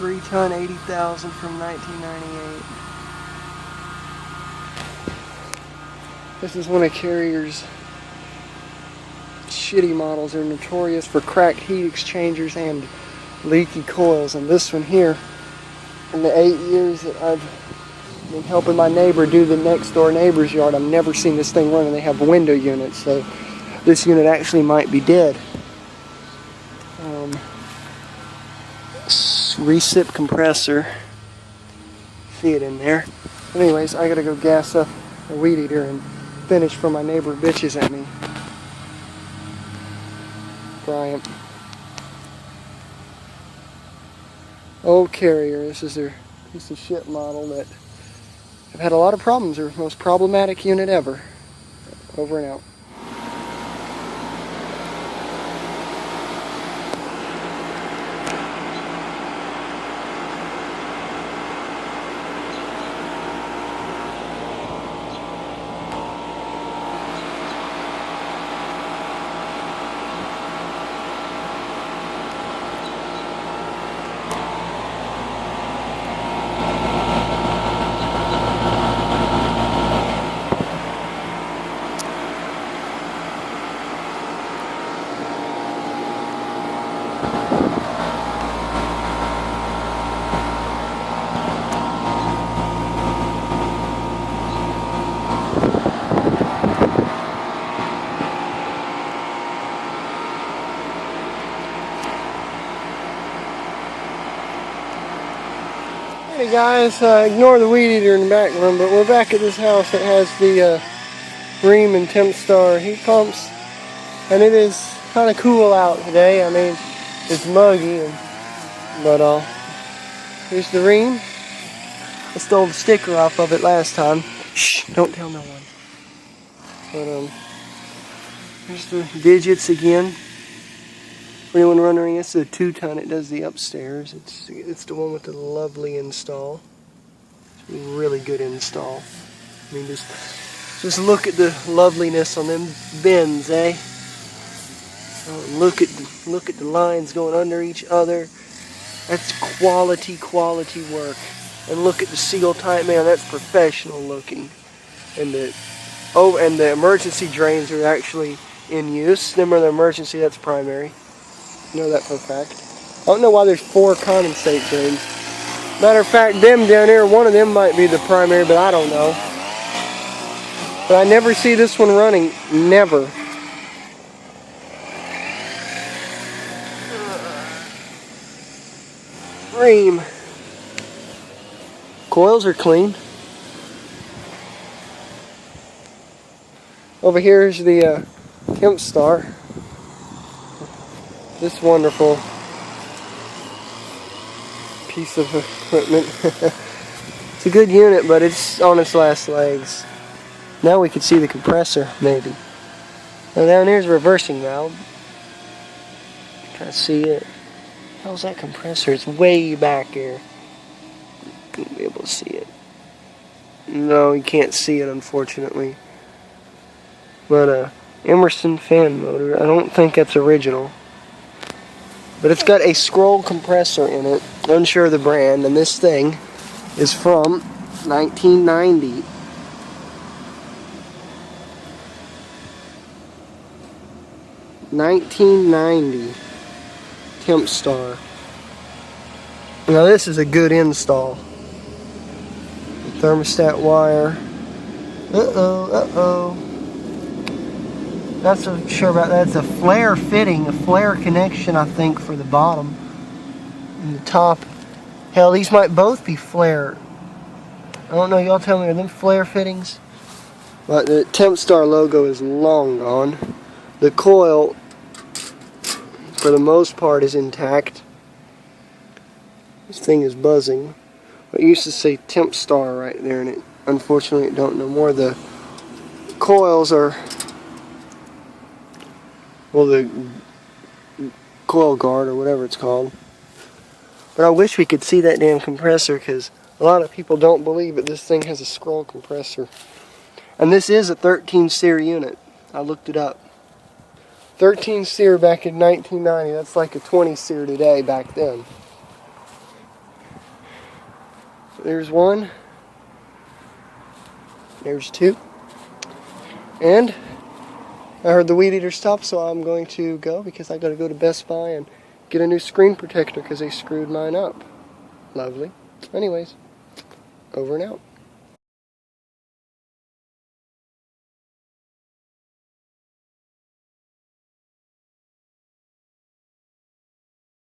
3-ton, 80,000 from 1998. This is one of Carrier's shitty models. They're notorious for cracked heat exchangers and leaky coils. And this one here, in the 8 years that I've been helping my neighbor do the next door neighbor's yard, I've never seen this thing run, and they have window units, so this unit actually might be dead. Recip compressor. See it in there. But anyways, I gotta go gas up a weed eater and finish for my neighbor bitches at me. Bryant. Old Carrier. This is their piece of shit model that I've had a lot of problems. Their most problematic unit ever. Over and out. Hey guys, ignore the weed eater in the background, but we're back at this house that has the Rheem and Tempstar heat pumps, and it is kind of cool out today. I mean, it's muggy, but here's the Rheem. I stole the sticker off of it last time. Shh, don't tell no one. But here's the digits again. Anyone wondering, it's a 2-ton. It does the upstairs. It's the one with the lovely install. It's a really good install. I mean, just look at the loveliness on them bends, eh? Look at the lines going under each other. That's quality work. And look at the seal type, man. That's professional looking. And the emergency drains are actually in use. Them are the emergency. That's primary. Know that for a fact. I don't know why there's 4 condensate drains. Matter of fact, them down here, one of them might be the primary, but I don't know. But I never see this one running. Never. Rheem. Coils are clean. Over here is the Tempstar. This wonderful piece of equipment. It's a good unit, but it's on its last legs. Now we can see the compressor, maybe. Now down here's a reversing valve. Try to see it. How's that compressor? It's way back here. You won't be able to see it. No, you can't see it, unfortunately. But Emerson fan motor. I don't think that's original. But it's got a scroll compressor in it, unsure of the brand, and this thing is from 1990. $1990 Tempstar. Now this is a good install. Thermostat wire. Not so sure about that. It's a flare fitting, a flare connection, I think, for the bottom and the top. Hell, these might both be flare. I don't know. Y'all tell me, are them flare fittings? But the Tempstar logo is long gone. The coil, for the most part, is intact. This thing is buzzing. But it used to say Tempstar right there, and it unfortunately it don't no more. The coils are, well, the coil guard or whatever it's called. But I wish we could see that damn compressor, because a lot of people don't believe that this thing has a scroll compressor. And this is a 13 SEER unit. I looked it up. 13 SEER back in 1990. That's like a 20 SEER today back then. There's one. There's two. And I heard the weed eater stop, so I'm going to go because I got to go to Best Buy and get a new screen protector because they screwed mine up. Lovely. Anyways, over and out.